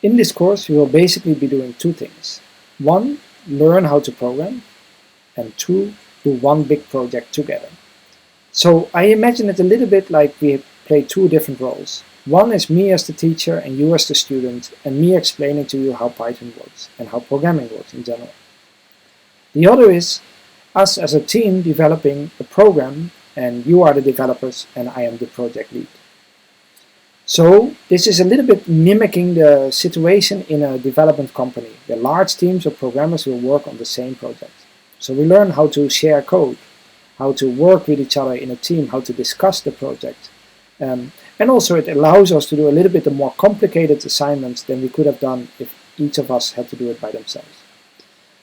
In this course, we will basically be doing two things. One, learn how to program, and two, do one big project together. So I imagine it a little bit like we play two different roles. One is me as the teacher and you as the student, and me explaining to you how Python works and how programming works in general. The other is us as a team developing a program, and you are the developers and I am the project lead. So this is a little bit mimicking the situation in a development company, where large teams of programmers will work on the same project. So we learn how to share code, how to work with each other in a team, how to discuss the project. And also it allows us to do a little bit more complicated assignments than we could have done if each of us had to do it by themselves.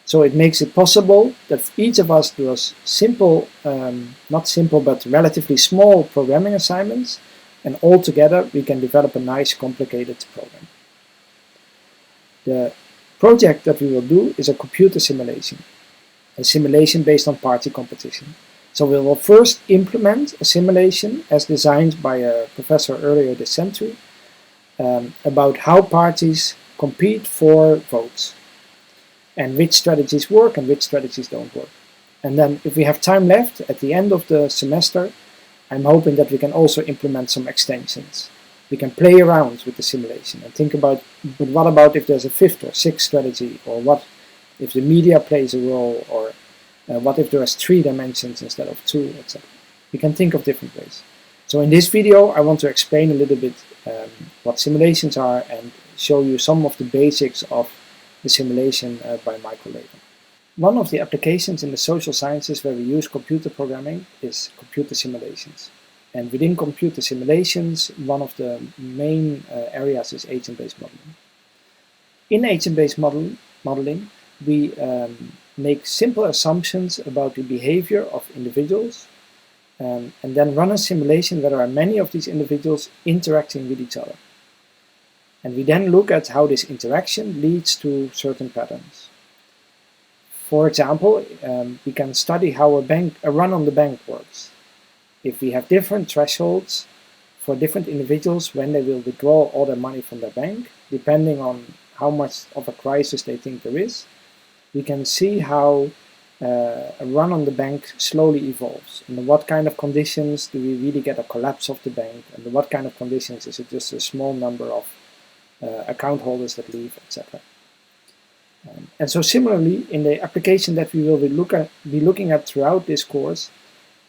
So it makes it possible that each of us does simple, not simple, but relatively small programming assignments, and all together we can develop a nice complicated program. The project that we will do is a computer simulation, a simulation based on party competition. So we will first implement a simulation as designed by a professor earlier this century about how parties compete for votes and which strategies work and which strategies don't work. And then if we have time left at the end of the semester, I'm hoping that we can also implement some extensions. We can play around with the simulation and think about, but what about if there's a fifth or sixth strategy, or what if the media plays a role, or what if there is 3 dimensions instead of 2, etc. We can think of different ways. So in this video I want to explain a little bit what simulations are and show you some of the basics of the simulation by Michael Laver. One of the applications in the social sciences where we use computer programming is computer simulations. And within computer simulations, one of the main areas is agent-based modeling. In agent-based modeling, we make simple assumptions about the behavior of individuals and then run a simulation where there are many of these individuals interacting with each other. And we then look at how this interaction leads to certain patterns. For example, we can study how a run on the bank works. If we have different thresholds for different individuals when they will withdraw all their money from their bank, depending on how much of a crisis they think there is, we can see how a run on the bank slowly evolves. And what kind of conditions do we really get a collapse of the bank, and what kind of conditions is it just a small number of account holders that leave, etc. And so similarly, in the application that we will be looking at throughout this course,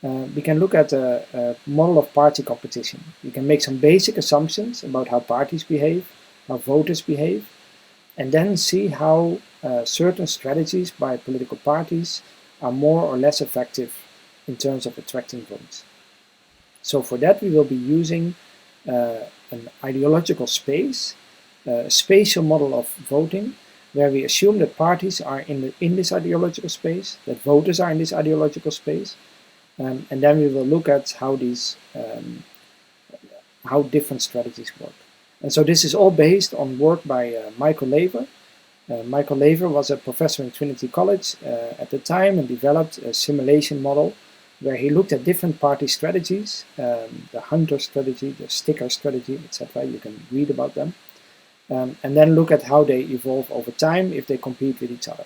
we can look at a model of party competition. We can make some basic assumptions about how parties behave, how voters behave, and then see how certain strategies by political parties are more or less effective in terms of attracting votes. So for that we will be using an ideological space, a spatial model of voting, where we assume that parties are in this ideological space, that voters are in this ideological space, and then we will look at how how different strategies work. And so this is all based on work by Michael Laver. Michael Laver was a professor in Trinity College at the time and developed a simulation model where he looked at different party strategies, the hunter strategy, the sticker strategy, etc. You can read about them. And then look at how they evolve over time if they compete with each other.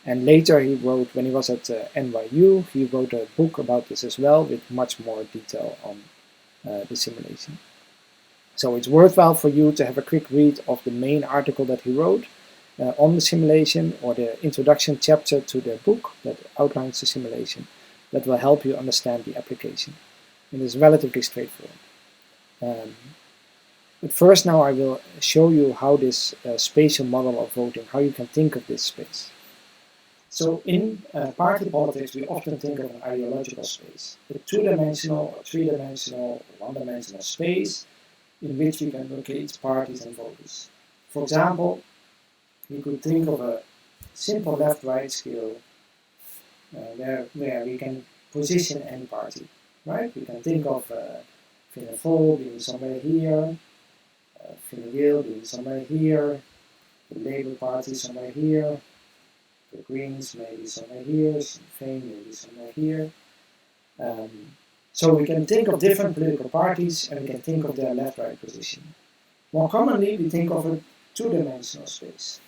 And later he wrote, when he was at NYU, he wrote a book about this as well with much more detail on the simulation. So it's worthwhile for you to have a quick read of the main article that he wrote on the simulation, or the introduction chapter to the book that outlines the simulation. That will help you understand the application. And it's relatively straightforward. But first now I will show you how this spatial model of voting, how you can think of this space. So in party politics we often think of an ideological space, a 2-dimensional or 3-dimensional or 1-dimensional space in which we can locate parties and voters. For example, we could think of a simple left-right scale where we can position any party, right? We can think of Fianna Fáil being somewhere here, Fine Gael being somewhere here, the Labour Party somewhere here, the Greens maybe somewhere here, Sinn Féin maybe somewhere here. So we can think of different political parties and we can think of their left-right position. More commonly, we think of a two-dimensional space.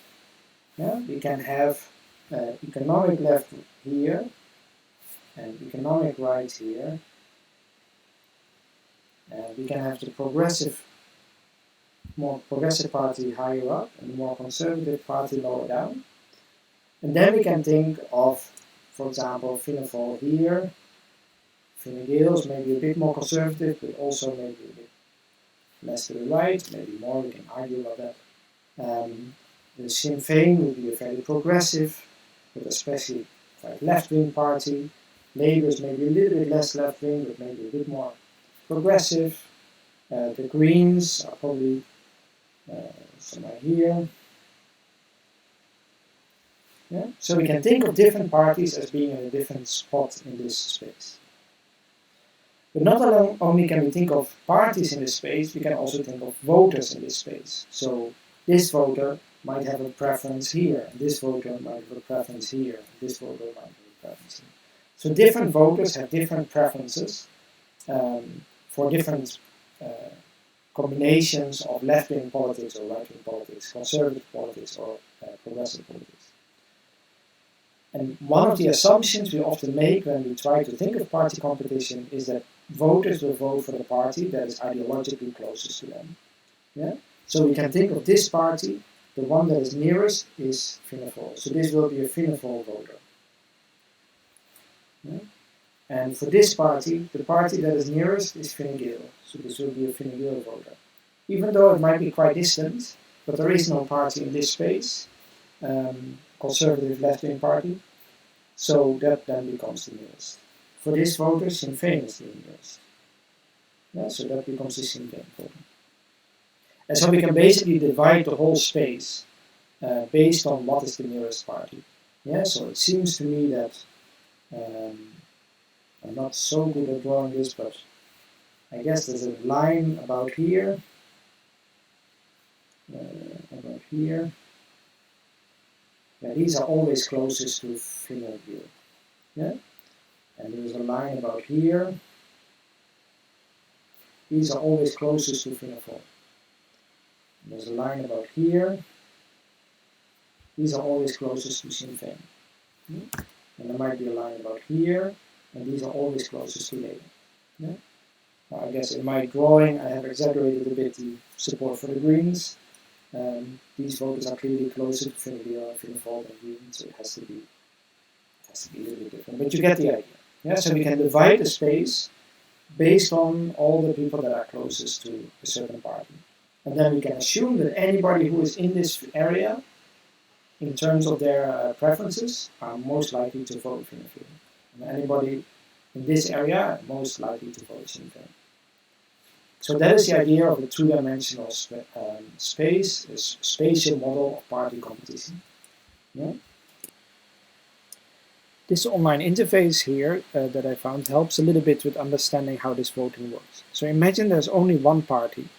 Yeah? We can have economic left here and economic right here. We can have the more progressive party higher up and the more conservative party lower down. And then we can think of, for example, Fine Gael here. Fine Gael is maybe a bit more conservative, but also maybe a bit less to the right, maybe more, we can argue about that. The Sinn Féin will be a very progressive, but especially quite left-wing party. Labour is maybe a little bit less left-wing, but maybe a bit more progressive. The Greens are probably somewhere here. Yeah? So we can think of different parties as being in a different spot in this space. But not only can we think of parties in this space, we can also think of voters in this space. So this voter might have a preference here, and this voter might have a preference here, and this voter might have a preference here. So different voters have different preferences for different combinations of left-wing politics or right-wing politics, conservative politics or progressive politics. And one of the assumptions we often make when we try to think of party competition is that voters will vote for the party that is ideologically closest to them. Yeah? So we can think of this party, the one that is nearest is Fine Gael. So this will be a Fine Gael voter. Yeah? And for this party, the party that is nearest is Fine Gael. So this will be a Fine Gael voter. Even though it might be quite distant, but there is no party in this space, conservative left-wing party, so that then becomes the nearest. For this voter, Sinn Féin is the nearest. Yeah, so that becomes the Sinn Féin voter. And so we can basically divide the whole space based on what is the nearest party. Yeah, so it seems to me that I'm not so good at drawing this, but I guess there's a line about here, Yeah, these are always closest to Fine Gael. Yeah? And there's a line about here. These are always closest to Fine Gael. There's a line about here. These are always closest to Sinn Féin. Yeah? And there might be a line about here, and these are always closest to Labour. Yeah? Now, I guess in my drawing I have exaggerated a bit the support for the Greens. These voters are clearly closer to Fine Gael and Fine Gael than Greens, so it has to be a little bit different. But you get the idea. Yeah? So we can divide the space based on all the people that are closest to a certain party. And then we can assume that anybody who is in this area, in terms of their preferences, are most likely to vote Fine Gael. And anybody in this area most likely to vote Sinn Féin. So that is the idea of a two-dimensional space, a spatial model of party competition. Yeah? This online interface here that I found helps a little bit with understanding how this voting works. So imagine there's only one party,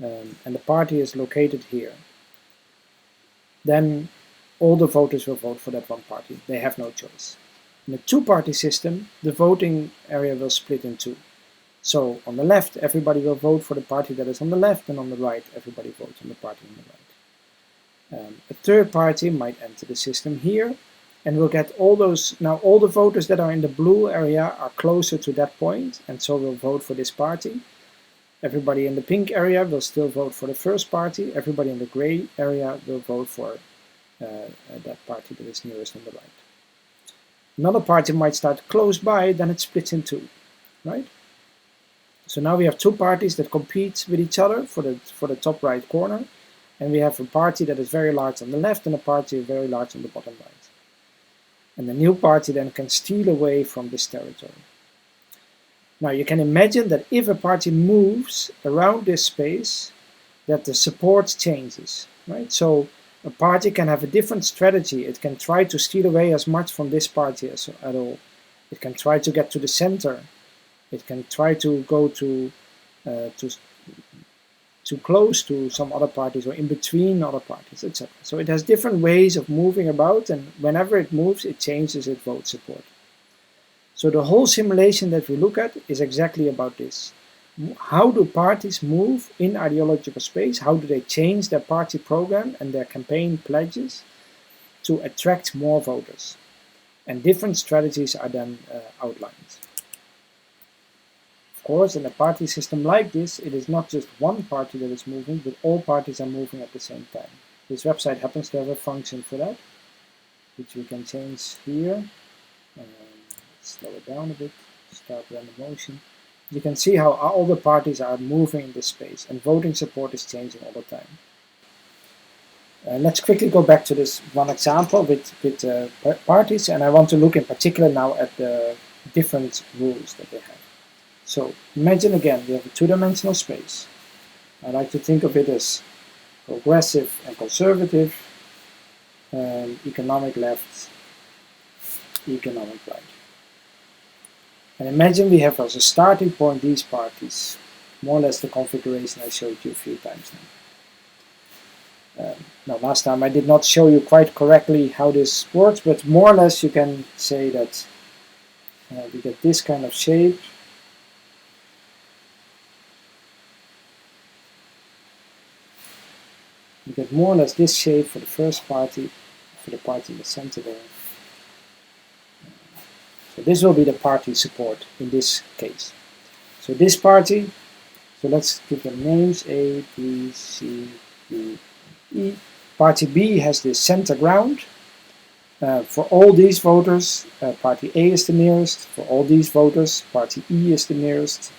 and the party is located here. Then all the voters will vote for that one party. They have no choice. In a two-party system, the voting area will split in two. So on the left, everybody will vote for the party that is on the left, and on the right, everybody votes on the party on the right. A third party might enter the system here, and we'll get all those. Now all the voters that are in the blue area are closer to that point, and so will vote for this party. Everybody in the pink area will still vote for the first party. Everybody in the gray area will vote for that party that is nearest on the right. Another party might start close by, then it splits in two, right? So now we have two parties that compete with each other for the top right corner, and we have a party that is very large on the left and a party very large on the bottom right. And the new party then can steal away from this territory. Now you can imagine that if a party moves around this space, that the support changes, right? So a party can have a different strategy. It can try to steal away as much from this party as at all. It can try to get to the center. It can try to go too close to some other parties or in between other parties, etc. So it has different ways of moving about, and whenever it moves, it changes its vote support. So the whole simulation that we look at is exactly about this. How do parties move in ideological space? How do they change their party program and their campaign pledges to attract more voters? And different strategies are then outlined. Of course, in a party system like this, it is not just one party that is moving, but all parties are moving at the same time. This website happens to have a function for that, which we can change here. Slow it down a bit, start random motion. You can see how all the parties are moving in this space, and voting support is changing all the time. Let's quickly go back to this one example with parties, and I want to look in particular now at the different rules that they have. So imagine again, we have a two-dimensional space. I like to think of it as progressive and conservative, economic left, economic right. And imagine we have as a starting point these parties, more or less the configuration I showed you a few times now. Now, last time I did not show you quite correctly how this works, but more or less you can say that we get this kind of shape. You get more or less this shape for the first party, for the party in the center there. So this will be the party support in this case. So this party, so let's give them names A, B, C, D, E. Party B has the center ground. For all these voters, party A is the nearest. For all these voters, party E is the nearest.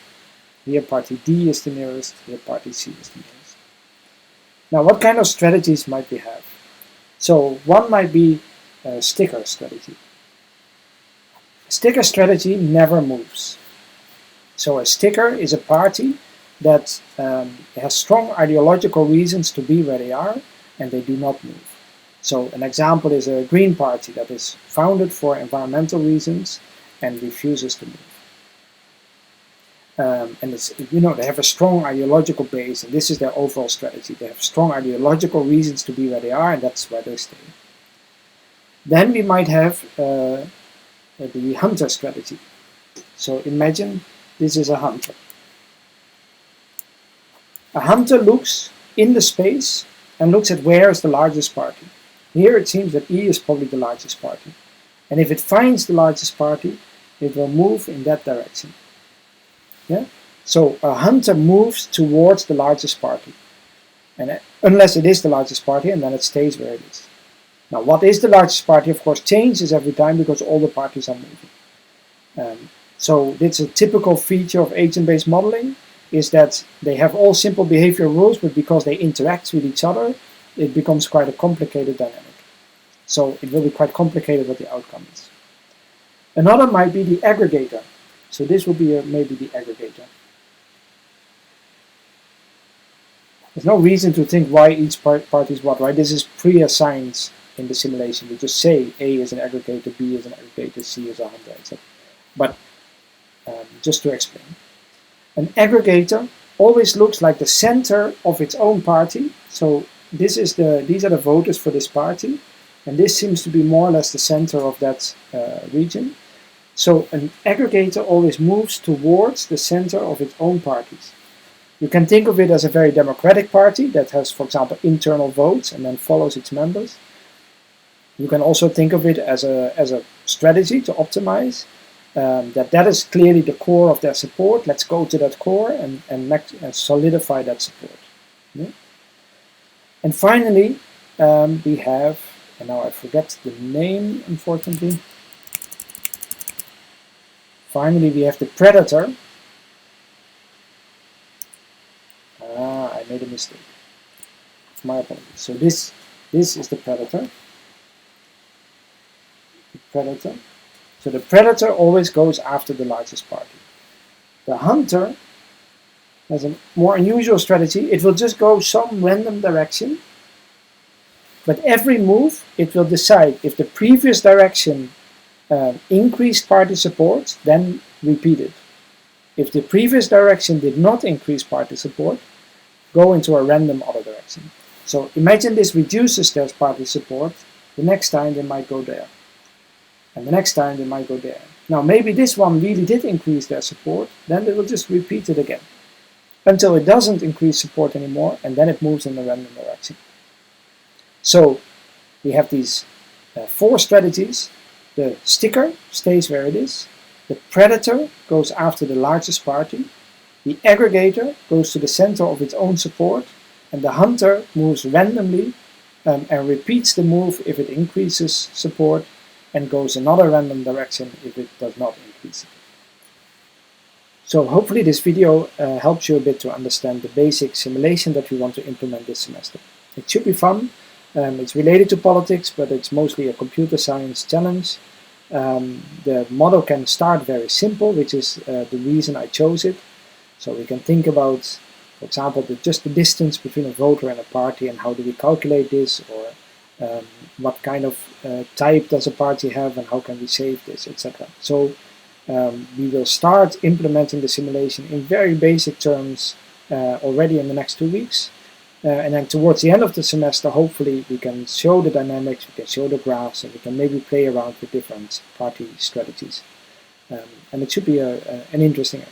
Here party D is the nearest. Here party C is the nearest. Now, what kind of strategies might we have? So one might be a sticker strategy. A sticker strategy never moves. So a sticker is a party that has strong ideological reasons to be where they are, and they do not move. So an example is a Green Party that is founded for environmental reasons and refuses to move. And it's, they have a strong ideological base, and this is their overall strategy. They have strong ideological reasons to be where they are, and that's where they stay. Then we might have the hunter strategy. So imagine this is a hunter. A hunter looks in the space and looks at where is the largest party. Here it seems that E is probably the largest party. And if it finds the largest party, it will move in that direction. Yeah? So a hunter moves towards the largest party, and unless it is the largest party, and then it stays where it is. Now, what is the largest party, of course, changes every time because all the parties are moving. So it's a typical feature of agent-based modeling, is that they have all simple behavioral rules, but because they interact with each other, it becomes quite a complicated dynamic. So it will be quite complicated what the outcome is. Another might be the aggregator. So this will be maybe the aggregator. There's no reason to think why each party is what, right? This is pre-assigned in the simulation. We just say A is an aggregator, B is an aggregator, C is a hunter, etc. But just to explain. An aggregator always looks like the center of its own party. So these are the voters for this party, and this seems to be more or less the center of that region. So an aggregator always moves towards the center of its own parties. You can think of it as a very democratic party that has, for example, internal votes and then follows its members. You can also think of it as a strategy to optimize. That is clearly the core of their support. Let's go to that core and solidify that support. Yeah? And finally, we have, and now I forget the name, unfortunately. Finally, we have the predator. I made a mistake. My apologies. So this is the predator. The predator. So the predator always goes after the largest party. The hunter has a more unusual strategy. It will just go some random direction. But every move, it will decide if the previous direction increased party support, then repeat it. If the previous direction did not increase party support, go into a random other direction. So imagine this reduces their party support. The next time they might go there. And the next time they might go there. Now maybe this one really did increase their support, then they will just repeat it again. until it doesn't increase support anymore, and then it moves in a random direction. So we have these 4 strategies. The sticker stays where it is, the predator goes after the largest party, the aggregator goes to the center of its own support, and the hunter moves randomly and repeats the move if it increases support, and goes another random direction if it does not increase it. So hopefully this video helps you a bit to understand the basic simulation that we want to implement this semester. It should be fun. It's related to politics, but it's mostly a computer science challenge. The model can start very simple, which is the reason I chose it. So we can think about, for example, just the distance between a voter and a party, and how do we calculate this, or what kind of type does a party have, and how can we save this, etc. So we will start implementing the simulation in very basic terms already in the next 2 weeks. And then towards the end of the semester, hopefully we can show the dynamics, we can show the graphs, and we can maybe play around with different party strategies. And it should be an interesting exercise.